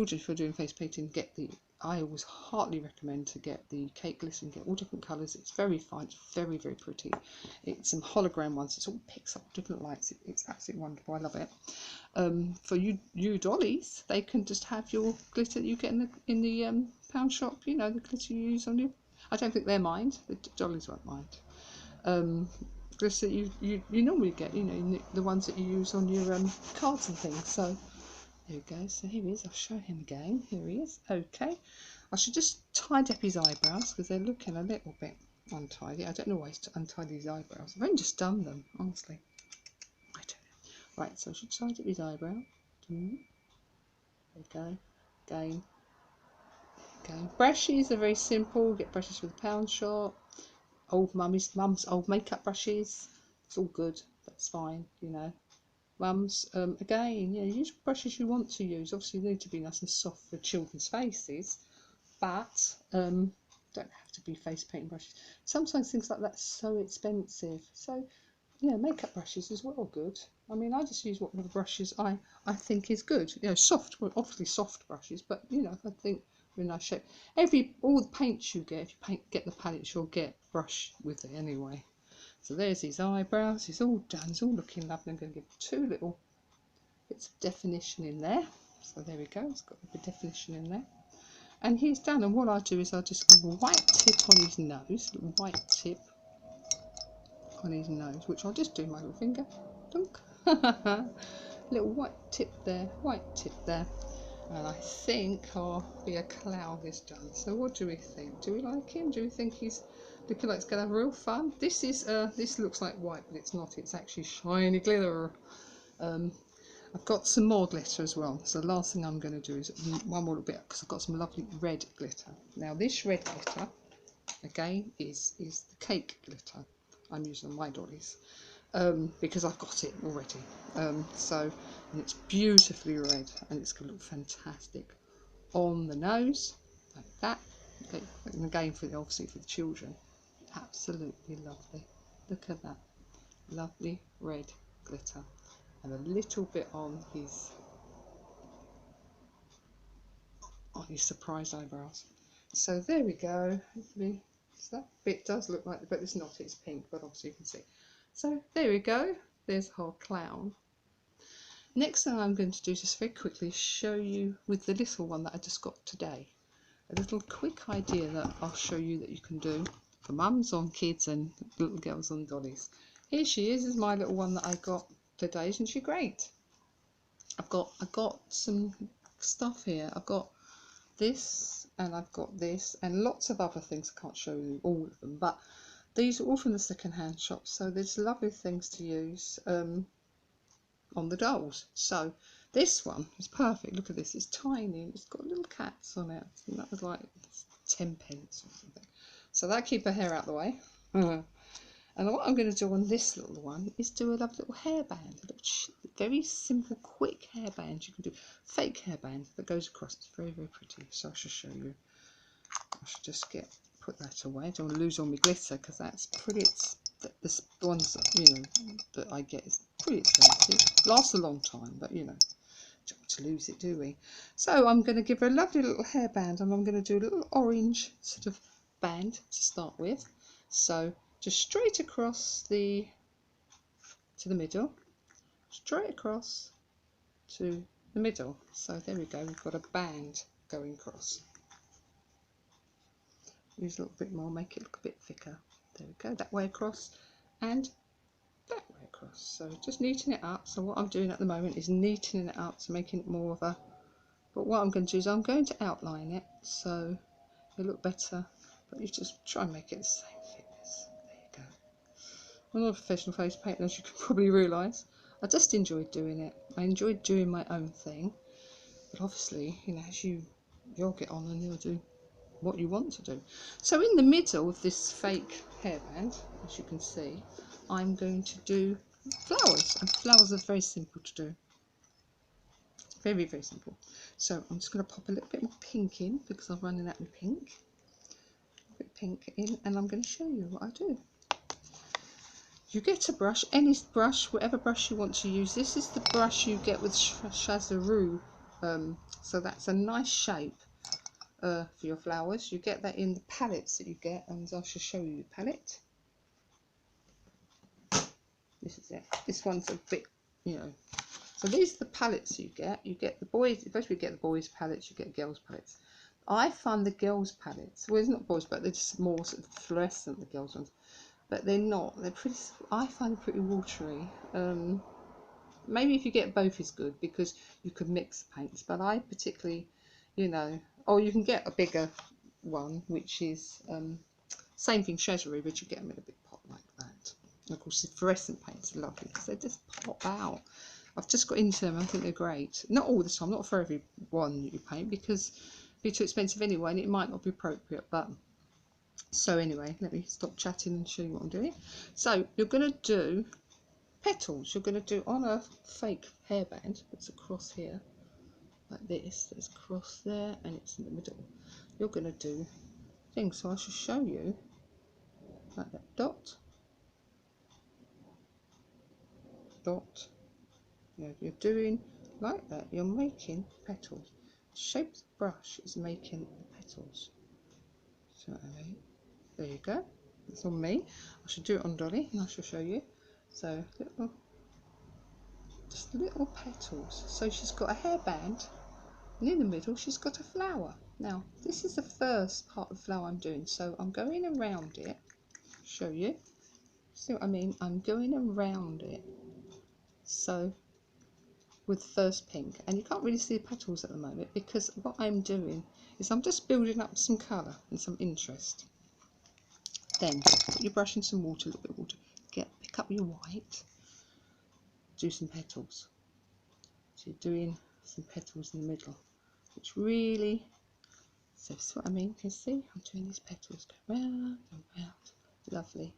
If you're doing face painting, I always heartily recommend to get the cake glitter and get all different colours. It's very fine, it's very, very pretty. It's some hologram ones, it all picks up different lights. It's absolutely wonderful, I love it. For you dollies, they can just have your glitter that you get in the pound shop, you know, the glitter you use on you. I don't think they'll mind, the dollies won't mind. Glitter you normally get, you know, the ones that you use on your cards and things. So there we go, so here he is, I'll show him again, here he is. Okay, I should just tidy up his eyebrows because they're looking a little bit untidy. I don't know why to untidy his eyebrows, I've only just done them, honestly. I don't know. Right, so I should tidy up his eyebrow. There we go, again. Brushes are very simple, get brushes from the pound shop. Mum's old makeup brushes, it's all good, that's fine, you know. Mum's, again, yeah, use brushes you want to use. Obviously, they need to be nice and soft for children's faces, but don't have to be face painting brushes. Sometimes things like that are so expensive. So, yeah, makeup brushes as well good. I mean, I just use whatever brushes I think is good. You know, soft, well, obviously soft brushes, but you know, I think in nice shape. All the paints you get, if you get the palettes, you'll get brush with it anyway. So there's his eyebrows, he's all done, he's all looking lovely. I'm going to give 2 little bits of definition in there. So there we go, it's got a bit of definition in there. And he's done, and what I do is I just give a white tip on his nose, a little white tip on his nose, which I'll just do my little finger. Dunk. Little white tip there, white tip there. And I think our Beer Cloud is done. So what do we think? Do we like him? Do we think he's looking like it's going to have real fun? This looks like white, but it's not. It's actually shiny glitter. I've got some more glitter as well. So the last thing I'm going to do is one more little bit, because I've got some lovely red glitter. Now this red glitter, again, is the cake glitter I'm using on my dollies. Because I've got it already. And it's beautifully red, and it's going to look fantastic on the nose, like that. Okay. And again, obviously for the children, absolutely lovely. Look at that, lovely red glitter, and a little bit on his surprise eyebrows. So there we go. Hopefully, so that bit does look like, but it's not. It's pink, but obviously you can see. So there we go. There's our clown. Next thing I'm going to do, just very quickly, show you with the little one that I just got today. A little quick idea that I'll show you that you can do for mums on kids and little girls on dollies. Here she is my little one that I got today. Isn't she great? I've got some stuff here. I've got this, and I've got this, and lots of other things. I can't show you all of them, but these are all from the second-hand shop, so there's lovely things to use on the dolls. So this one is perfect. Look at this, it's tiny, it's got little cats on it, and that was like 10 pence or something. So that keep her hair out the way. And what I'm going to do on this little one is do a lovely little hairband, a little very simple, quick hairband. You can do fake hairband that goes across. It's very, very pretty. So I shall show you. I should just put that away. I don't want to lose all my glitter, because that's pretty. The ones that, you know, that I get is pretty expensive. Lasts a long time, but you know, don't want to lose it, do we? So I'm going to give her a lovely little hairband, and I'm going to do a little orange sort of band to start with. So just straight across to the middle, straight across to the middle. So there we go, we've got a band going across. Use a little bit more, make it look a bit thicker. There we go, that way across and that way across. So just neaten it up. So what I'm doing at the moment is neatening it up, so making it more of a, but what I'm going to do is I'm going to outline it so it'll look better, but you just try and make it the same thickness. There you go. I'm not a professional face painter, as you can probably realise. I just enjoyed doing it. I enjoyed doing my own thing, but obviously, you know, as you'll get on and you'll do what you want to do. So in the middle of this fake hairband, as you can see, I'm going to do flowers, and flowers are very simple to do. It's very, very simple. So I'm just going to pop a little bit more pink in, because I'm running out of pink. A bit pink in, and I'm going to show you what I do. You get a brush, any brush, whatever brush you want to use. This is the brush you get with Shazaroo So that's a nice shape for your flowers. You get that in the palettes that you get, and I shall show you the palette. This is it. This one's a bit, you know. So these are the palettes you get. You get the boys, especially you get the boys palettes, you get girls palettes. I find the girls palettes, well, it's not boys, but they're just more sort of fluorescent, the girls ones. But they're not. They're pretty. I find them pretty watery. Maybe if you get both is good because you can mix paints. But I particularly, you know, or you can get a bigger one, which is same thing, Treasury, but you get them in a big pot like that. And of course, the fluorescent paints are lovely because they just pop out. I've just got into them. I think they're great. Not all the time, not for every one that you paint because it'd be too expensive anyway, and it might not be appropriate. But so anyway, let me stop chatting and show you what I'm doing. So you're going to do petals. You're going to do on a fake hairband that's across here, like this. There's across there, and it's in the middle. You're going to do things. So I shall show you like that. Dot, dot. You know, you're doing like that. You're making petals. The shape of the brush is making the petals. So there you go. It's on me. I should do it on Dolly, and I shall show you. So just little petals. So she's got a hairband, and in the middle she's got a flower. Now this is the first part of the flower I'm doing, so I'm going around it. Show you. See what I mean? I'm going around it. So with first pink, and you can't really see the petals at the moment because what I'm doing is I'm just building up some colour and some interest. Then put your brush in some water, a little bit of water, pick up your white, do some petals. So you're doing some petals in the middle, which really, so that's what I mean. You see, I'm doing these petals, go round and round, lovely.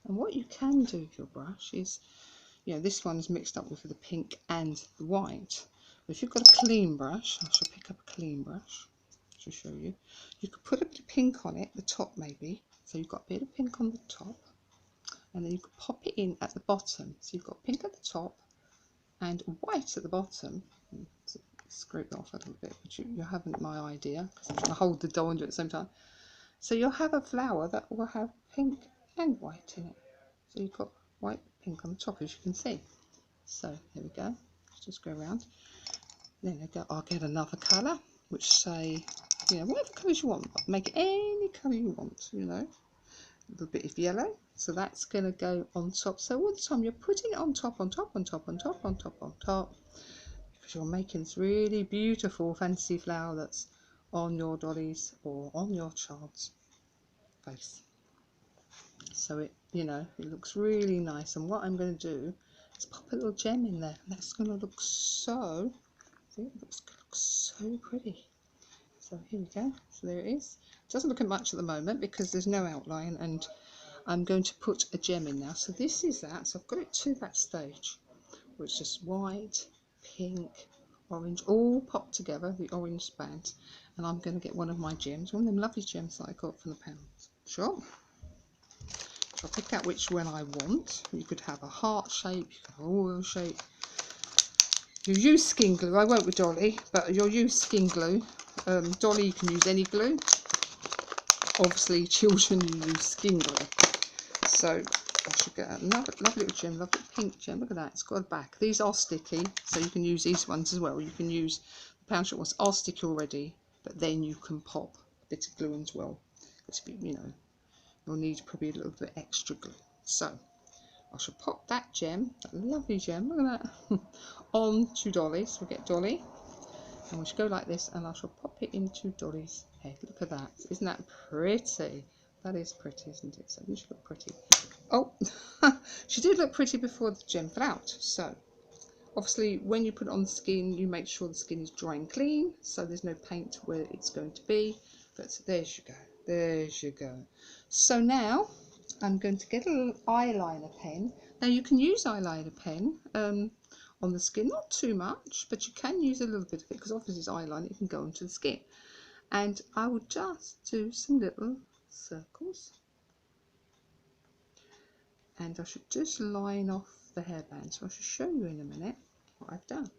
And what you can do with your brush is, you know, this one's mixed up with the pink and the white. But if you've got a clean brush, I shall pick up a clean brush to show you. You could put a bit of pink on it, the top maybe. So you've got a bit of pink on the top, and then you could pop it in at the bottom. So you've got pink at the top and white at the bottom. Scrape it off a little bit, but you haven't my idea because I'm trying to hold the doll and do it at the same time. So you'll have a flower that will have pink and white in it. So you've got white, pink on the top, as you can see. So there we go. Just go around. Then I'll get another colour, which say, you know, whatever colours you want. Make it any colour you want, you know. A little bit of yellow. So that's going to go on top. So all the time you're putting it on top, on top, on top, on top, on top, on top. Because you're making this really beautiful fancy flower that's on your dolly's or on your child's face. So it, you know, it looks really nice. And what I'm going to do is pop a little gem in there. That's going to look so, see, it looks so pretty. So here we go. So there it is. It doesn't look at much at the moment because there's no outline, and I'm going to put a gem in now. So this is that. So I've got it to that stage where it's just white, pink, orange, all popped together, the orange band. And I'm going to get one of my gems, one of them lovely gems that I got from the pound shop. I'll pick out which one I want. You could have a heart shape, you could have an oil shape. You use skin glue. I won't with Dolly, but you'll use skin glue. Dolly, you can use any glue. Obviously, children, you use skin glue. So I should get another lovely little gem, lovely pink gem. Look at that, it's got a back. These are sticky, so you can use these ones as well. You can use the pound shop ones are sticky already, but then you can pop a bit of glue as well. Because, you know, you'll need probably a little bit extra glue. So I shall pop that gem, that lovely gem, look at that, on to Dolly. So we'll get Dolly, and we should go like this, and I shall pop it into Dolly's head. Look at that, isn't that pretty? That is pretty, isn't it? So she look pretty. Oh, she did look pretty before the gem fell out. So obviously when you put it on the skin, you make sure the skin is dry and clean, so there's no paint where it's going to be. But there you go, there you go. So now I'm going to get a little eyeliner pen. Now you can use eyeliner pen on the skin, not too much, but you can use a little bit of it because obviously it's eyeliner, it can go onto the skin. And I will just do some little circles, and I should just line off the hairband. So I shall show you in a minute what I've done.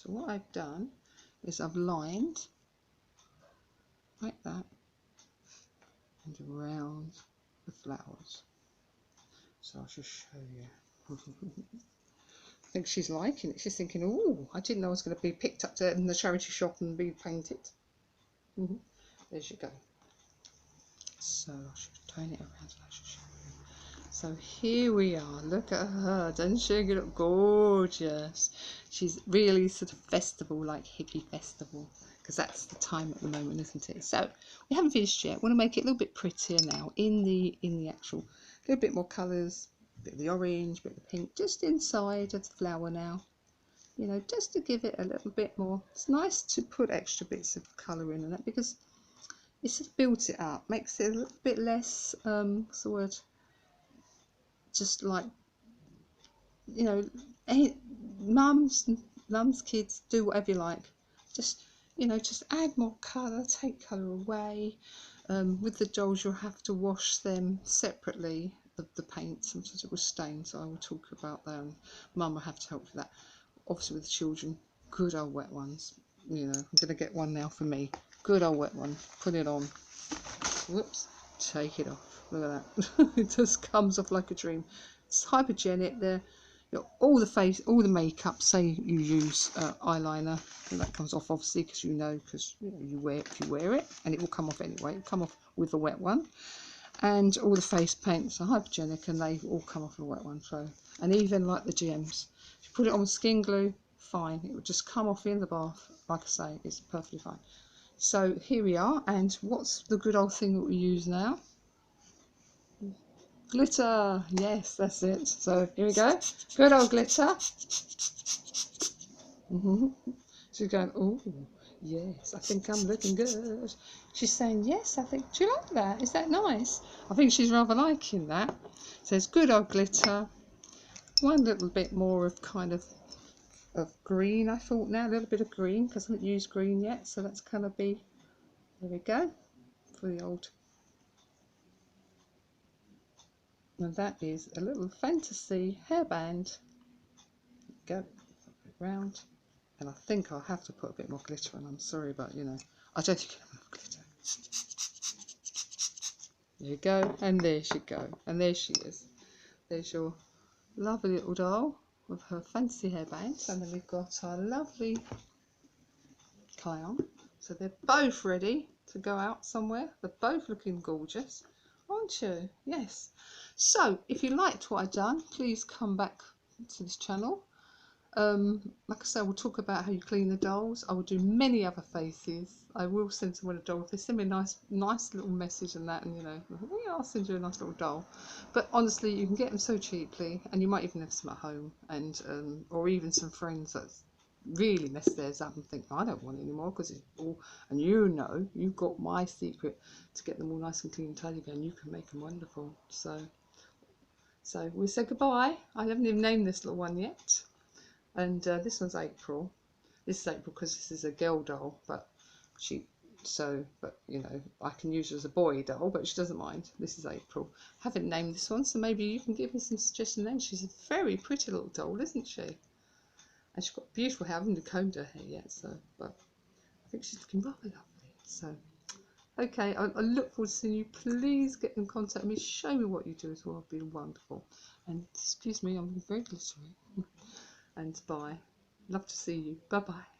So what I've done is I've lined like that and around the flowers. So I'll just show you. I think she's liking it. She's thinking, oh, I didn't know I was going to be picked up to in the charity shop and be painted. There you go. So I should turn it around so I should show you. So here we are. Look at her. Doesn't she look gorgeous? She's really sort of festival, like hippie festival, because that's the time at the moment, isn't it? So we haven't finished yet. Want to make it a little bit prettier now in the actual, a little bit more colours, a bit of the orange, a bit of the pink, just inside of the flower now. You know, just to give it a little bit more. It's nice to put extra bits of colour in and that, because it sort of builds it up, makes it a little bit less, what's the word, just like, you know, mums, kids, do whatever you like. Just, you know, just add more colour, take colour away. With the dolls, you'll have to wash them separately, the paint. Sometimes it will stain, so I will talk about that, and Mum will have to help with that. Obviously with the children, good old wet ones. You know, I'm going to get one now for me. Good old wet one. Put it on. Whoops. Take it off. Look at that. It just comes off like a dream. It's hypergenic. There, all the makeup. Say you use eyeliner, and that comes off obviously because you know you wear if you wear it, and it will come off anyway. It'll come off with the wet one, and all the face paints are hypergenic, and they all come off the wet one. So, and even like the gems, if you put it on skin glue, fine. It will just come off in the bath. Like I say, it's perfectly fine. So here we are, and what's the good old thing that we use now? Glitter. Yes, that's it. So here we go. Good old glitter. She's going, oh, yes, I think I'm looking good. She's saying, yes, I think, do you like that? Is that nice? I think she's rather liking that. So it's good old glitter. One little bit more of kind of green, I thought now, a little bit of green, because I haven't used green yet. So that's going to be, there we go, for the old. And that is a little fantasy hairband. Go, put it round. And I think I'll have to put a bit more glitter on. I'm sorry, but you know, I don't think I have enough glitter. There you go, and there she go, and there she is. There's your lovely little doll with her fancy hairband, and then we've got our lovely clown. So they're both ready to go out somewhere. They're both looking gorgeous, aren't you? Yes. So if you liked what I've done, please come back to this channel. Like I say, we'll talk about how you clean the dolls. I will do many other faces. I will send someone a doll if they send me a nice little message and that, and you know, yeah, I'll send you a nice little doll. But honestly, you can get them so cheaply, and you might even have some at home, and or even some friends that really mess theirs up and think, I don't want it anymore because it's all. And you know, you've got my secret to get them all nice and clean and tidy again. You can make them wonderful. So we'll say goodbye. I haven't even named this little one yet. And this one's April. This is April because this is a girl doll, but but you know, I can use her as a boy doll, but she doesn't mind. This is April. Haven't named this one, so maybe you can give me some suggestion names. She's a very pretty little doll, isn't she? And she's got beautiful hair. I haven't combed her hair yet, but I think she's looking rather lovely. So, okay, I look forward to seeing you. Please get in contact with me. Show me what you do as well. It'd be wonderful. And excuse me, I'm very glittery. And bye. Love to see you. Bye bye.